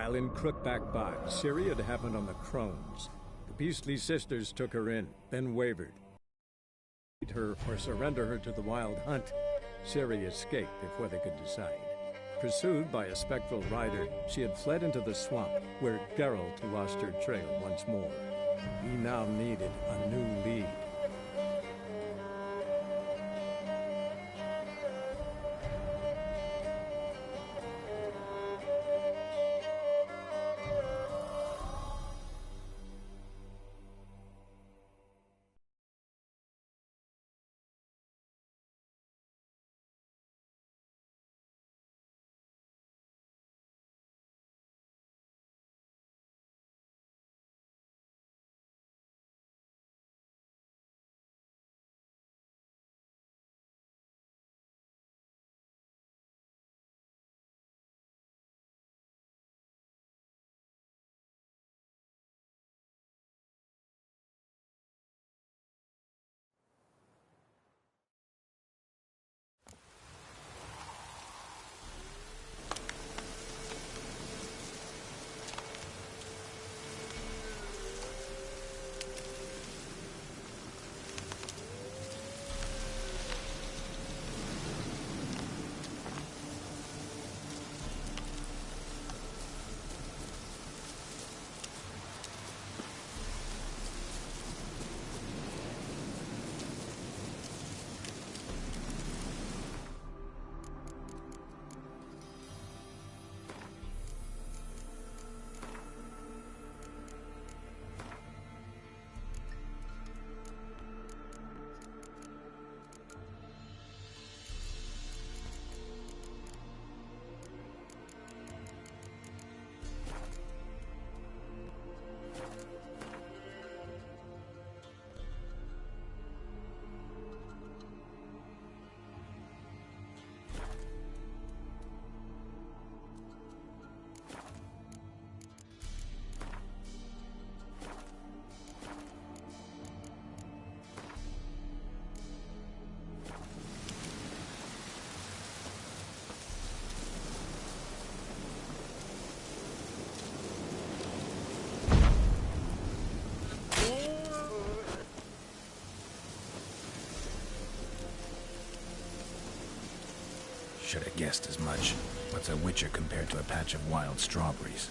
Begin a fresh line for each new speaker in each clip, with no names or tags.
While in Crookback Bog, Ciri had happened on the Crones. The Beastly Sisters took her in, then wavered. Her or surrender her to the Wild Hunt, Ciri escaped before they could decide. Pursued by a spectral rider, she had fled into the swamp, where Geralt lost her trail once more. He now needed a new lead.
Should have guessed as much. What's a witcher compared to a patch of wild strawberries?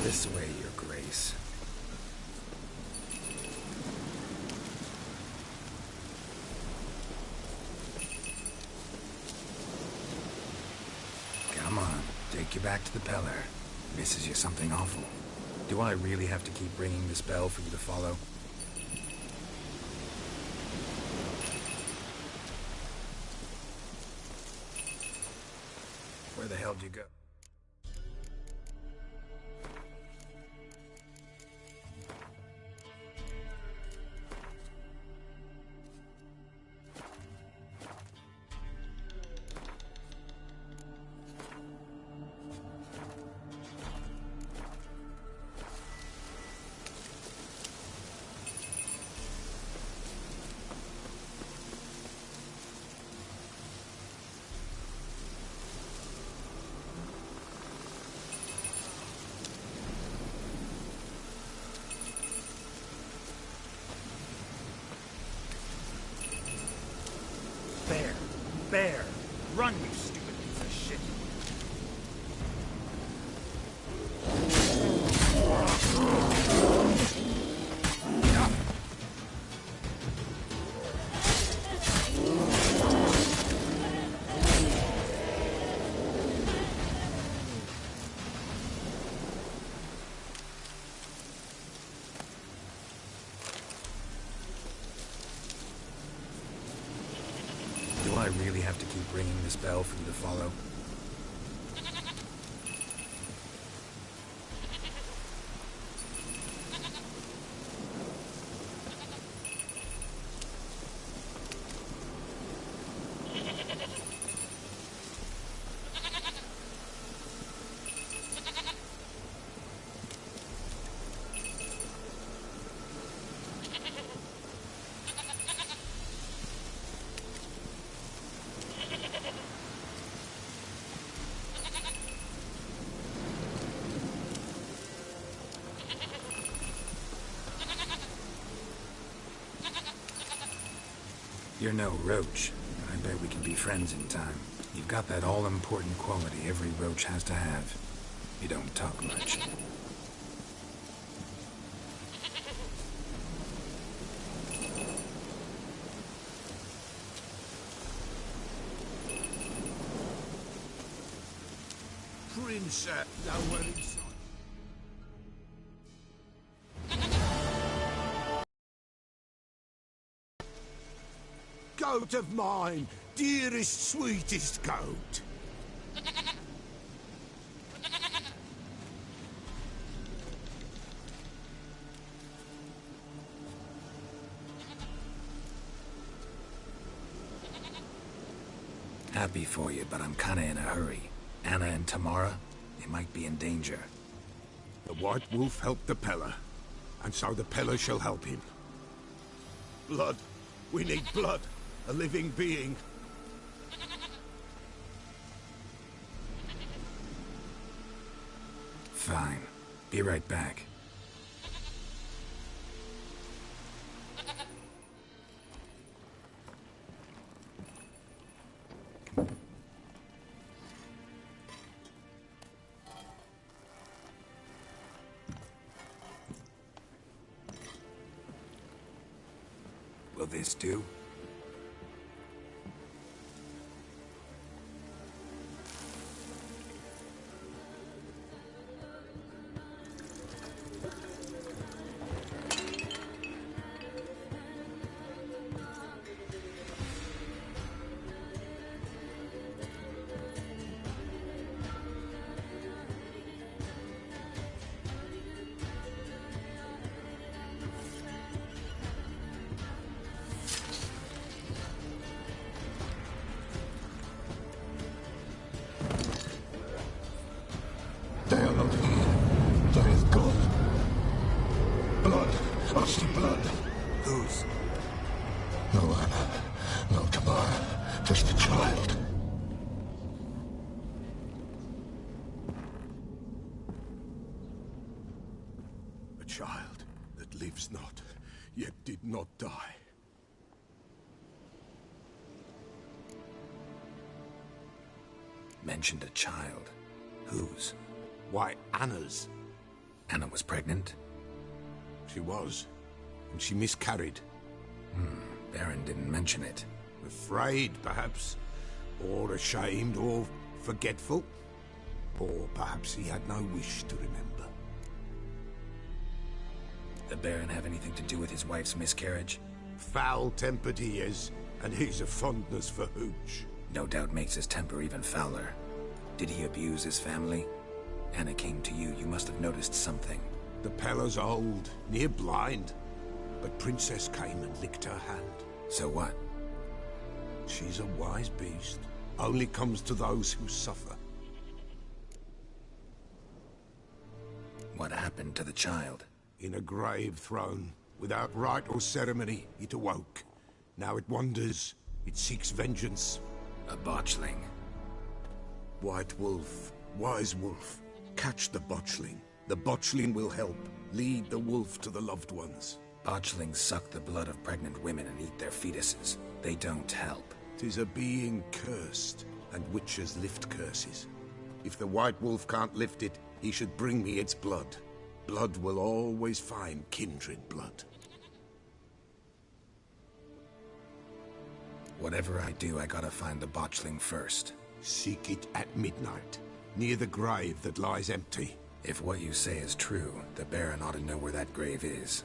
This way, Your Grace. Come on, take you back to the Pellar. Misses you something awful. Do I really have to keep ringing this bell for you to follow? Where the hell do you go?
Bear! Run, you stupid piece of shit!
I really have to keep ringing this bell for you to follow? You're no roach. I bet we can be friends in time. You've got that all-important quality every roach has to have. You don't talk much.
Princess, nowhere in sight. Goat of mine, dearest, sweetest goat.
Happy for you, but I'm kinda in a hurry. Anna and Tamara, they might be in danger.
The White Wolf helped the Peller, and so the Peller shall help him. Blood. We need blood. A living being.
Fine. Be right back. Will this do?
They are not here. There is God. Blood. I see blood.
Whose?
No Anna. No Tamara. Just a child. A child that lives not, yet did not die.
Mentioned a child. Whose?
Why, Anna's.
Anna was pregnant?
She was. And she miscarried.
Baron didn't mention it.
Afraid, perhaps. Or ashamed, or forgetful. Or perhaps he had no wish to remember.
The Baron have anything to do with his wife's miscarriage?
Foul-tempered he is, and he's a fondness for hooch.
No doubt makes his temper even fouler. Did he abuse his family? Anna came to you. You must have noticed something.
The Peller's old, near blind. But Princess came and licked her hand.
So what?
She's a wise beast. Only comes to those who suffer.
What happened to the child?
In a grave thrown. Without rite or ceremony, it awoke. Now it wanders. It seeks vengeance.
A botchling.
White Wolf, Wise Wolf, catch the botchling. The botchling will help. Lead the wolf to the loved ones.
Botchlings suck the blood of pregnant women and eat their fetuses. They don't help.
'Tis a being cursed, and witches lift curses. If the White Wolf can't lift it, he should bring me its blood. Blood will always find kindred blood.
Whatever I do, I gotta find the botchling first.
Seek it at midnight, near the grave that lies empty.
If what you say is true, the Baron ought to know where that grave is.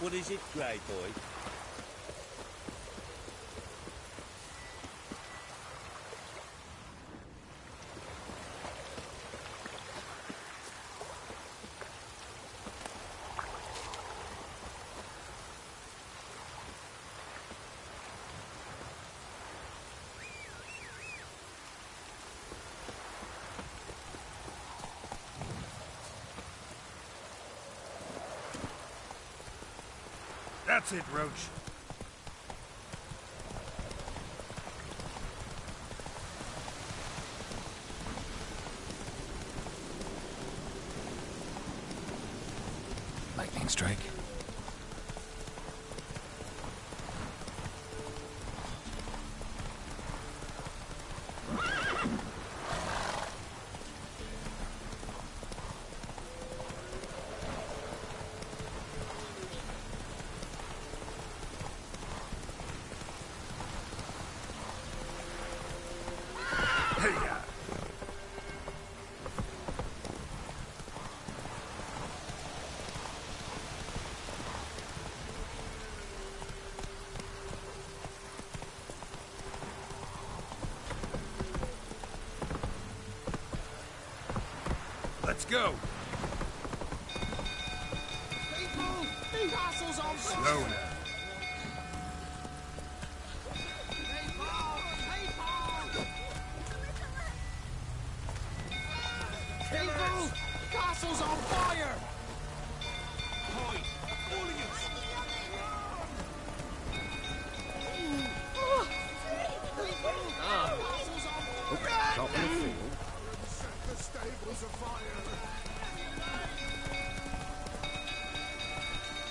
What is it, Grey Boy?
That's it, Roach.
Lightning strike.
Let's go.
People, the castle's on fire.
Slow now.
People, castle's on fire.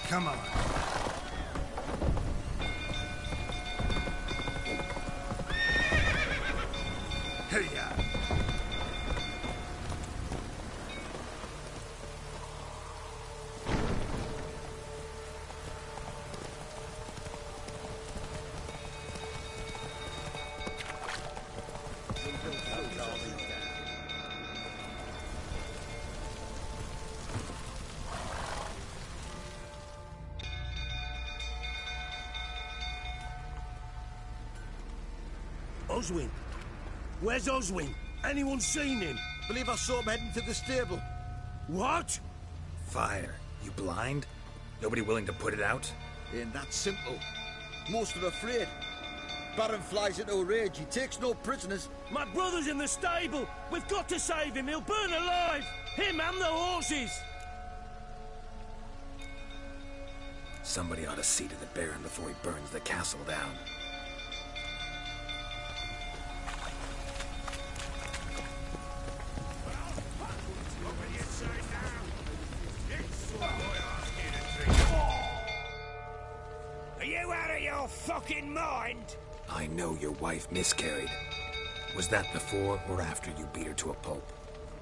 Come on. Hey-ya!
Oswin? Where's Oswin? Anyone seen him?
Believe I saw him heading to the stable.
What?
Fire. You blind? Nobody willing to put it out?
Ain't that simple. Most are afraid. Baron flies into a rage. He takes no prisoners.
My brother's in the stable. We've got to save him. He'll burn alive. Him and the horses.
Somebody ought to see to the Baron before he burns the castle down.
Are you out of your fucking mind?
I know your wife miscarried. Was that before or after you beat her to a pulp?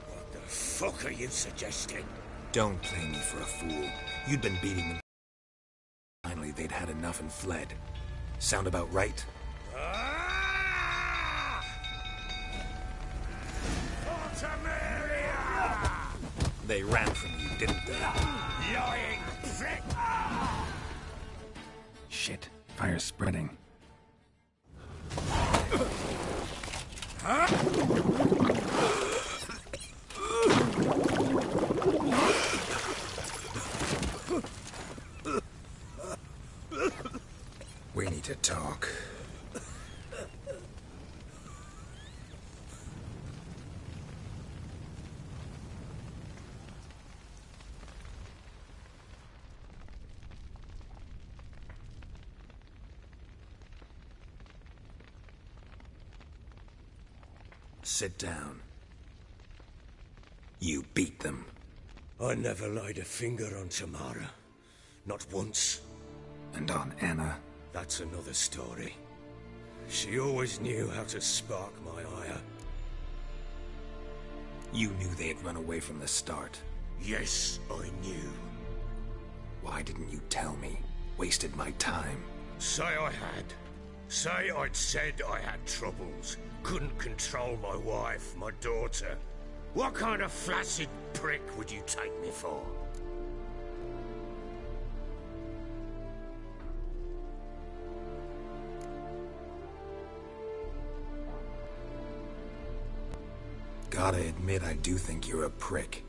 What the fuck are you suggesting?
Don't play me for a fool. You'd been beating them. Finally, they'd had enough and fled. Sound about right?
Ah! Fortamaria!
They ran from you, didn't they?
Lying prick!
Shit. Fire's spreading. We need to talk. Sit down. You beat them.
I never laid a finger on Tamara. Not once.
And on Anna.
That's another story. She always knew how to spark my ire.
You knew they had run away from the start.
Yes, I knew.
Why didn't you tell me? Wasted my time.
Say I had. Say I'd said I had troubles. Couldn't control my wife, my daughter. What kind of flaccid prick would you take me for?
Gotta admit, I do think you're a prick.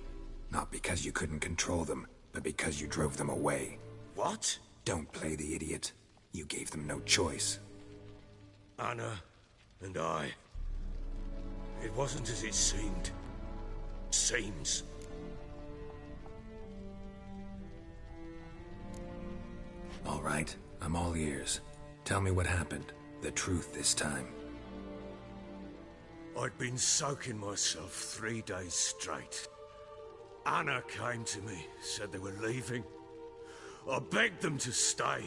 Not because you couldn't control them, but because you drove them away.
What?
Don't play the idiot. You gave them no choice.
Anna and I... It wasn't as it seemed. Seems.
All right, I'm all ears. Tell me what happened. The truth this time.
I'd been soaking myself 3 days straight. Anna came to me, said they were leaving. I begged them to stay.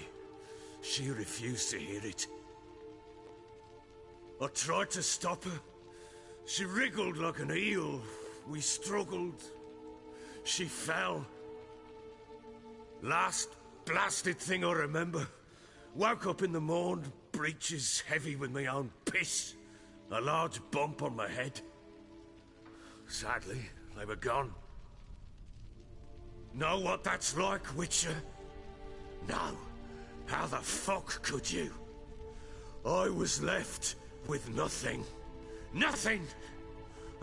She refused to hear it. I tried to stop her. She wriggled like an eel. We struggled. She fell. Last blasted thing I remember. Woke up in the morn, breeches heavy with my own piss. A large bump on my head. Sadly, they were gone. Know what that's like, Witcher? No. How the fuck could you? I was left with nothing. Nothing!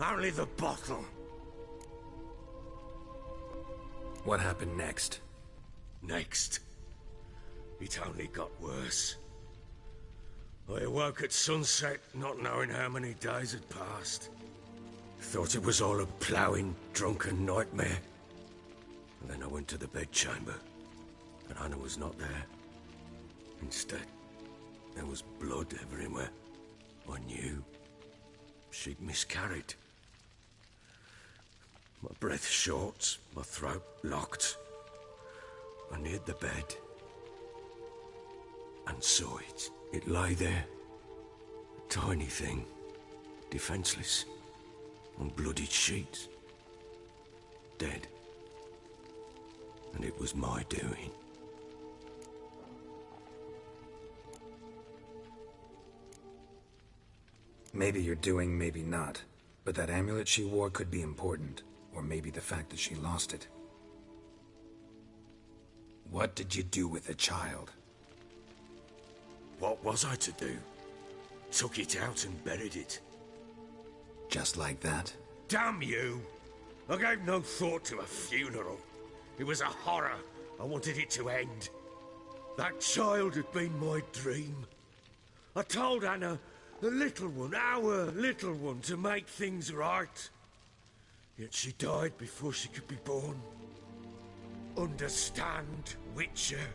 Only the bottle.
What happened next?
Next. It only got worse. I awoke at sunset, not knowing how many days had passed. Thought it was all a ploughing, drunken nightmare. And then I went to the bedchamber, and Anna was not there. Instead, there was blood everywhere. I knew she'd miscarried. My breath short, my throat locked. I neared the bed and saw it. It lay there, a tiny thing, defenseless, on bloodied sheets, dead. And it was my doing.
Maybe you're doing, maybe not. But that amulet she wore could be important. Or maybe the fact that she lost it. What did you do with the child?
What was I to do? Took it out and buried it.
Just like that?
Damn you! I gave no thought to a funeral. It was a horror. I wanted it to end. That child had been my dream. I told Anna, the little one, our little one, to make things right. Yet she died before she could be born. Understand, Witcher?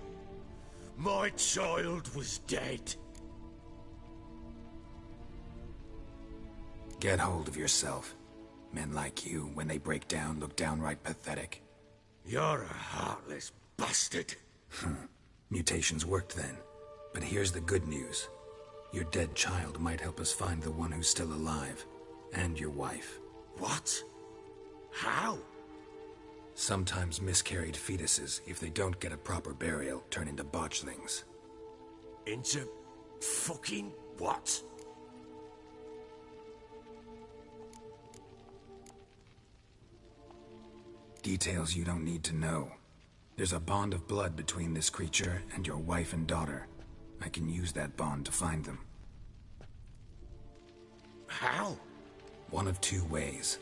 My child was dead.
Get hold of yourself. Men like you, when they break down, look downright pathetic.
You're a heartless bastard.
Mutations worked then. But here's the good news. Your dead child might help us find the one who's still alive. And your wife.
What? How?
Sometimes miscarried fetuses, if they don't get a proper burial, turn into botchlings.
Into fucking what?
Details you don't need to know. There's a bond of blood between this creature and your wife and daughter. I can use that bond to find them.
How?
One of two ways.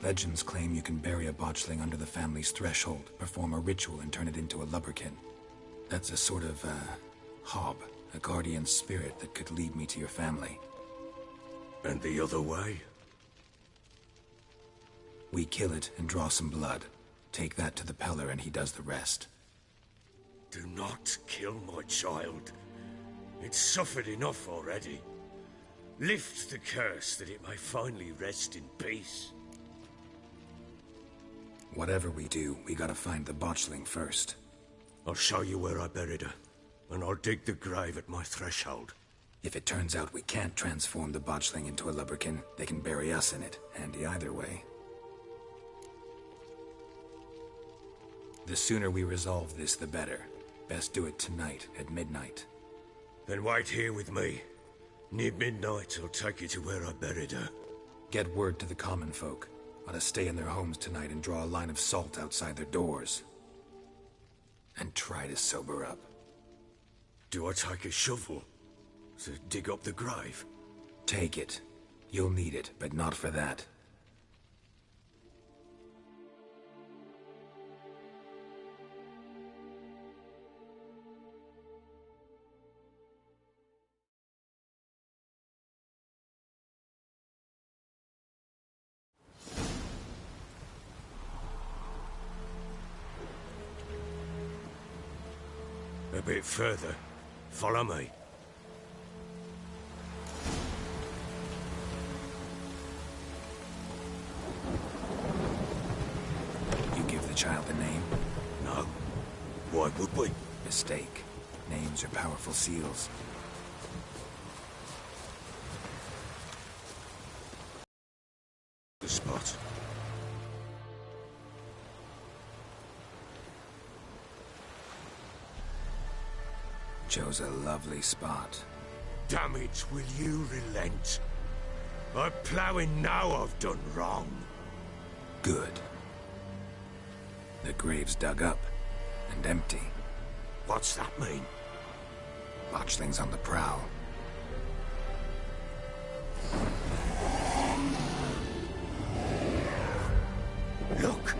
Legends claim you can bury a botchling under the family's threshold, perform a ritual and turn it into a lubberkin. That's a sort of, hob, a guardian spirit that could lead me to your family.
And the other way?
We kill it and draw some blood. Take that to the Peller and he does the rest.
Do not kill my child. It's suffered enough already. Lift the curse that it may finally rest in peace.
Whatever we do, we gotta find the botchling first.
I'll show you where I buried her, and I'll dig the grave at my threshold.
If it turns out we can't transform the botchling into a lubberkin, they can bury us in it. Handy either way. The sooner we resolve this, the better. Best do it tonight, at midnight.
Then wait here with me. Near midnight, I'll take you to where I buried her.
Get word to the common folk. Ought to stay in their homes tonight and draw a line of salt outside their doors. And try to sober up.
Do I take a shovel to dig up the grave?
Take it. You'll need it, but not for that.
bit further. Follow me.
You give the child a name?
No. Why would we?
Mistake. Names are powerful seals.
The spot.
Chose a lovely spot.
Damn it, will you relent? I'm ploughing now I've done wrong.
Good. The grave's dug up and empty.
What's that mean?
Botchlings on the prowl.
Look!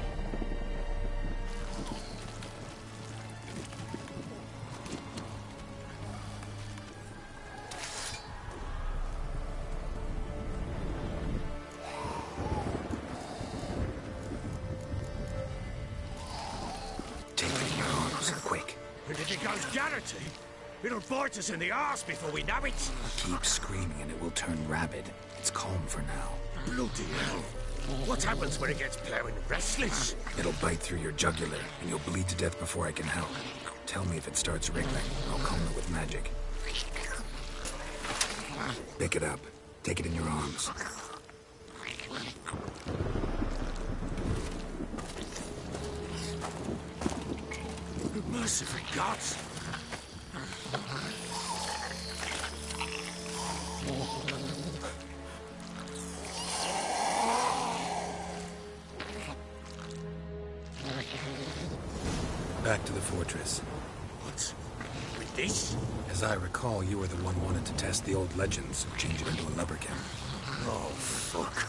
Take it in your arms, quick.
And if it goes Garrity, it'll bite us in the arse before we know it.
Keep screaming and it will turn rabid. It's calm for now.
Bloody hell. What happens when it gets ploughing restless?
It'll bite through your jugular, and you'll bleed to death before I can help. Tell me if it starts wriggling. I'll calm it with magic. Pick it up. Take it in your arms.
Merciful gods!
Back to the fortress.
What? With this?
As I recall, you were the one wanted to test the old legends, change it into a lubberkin.
Oh, fuck.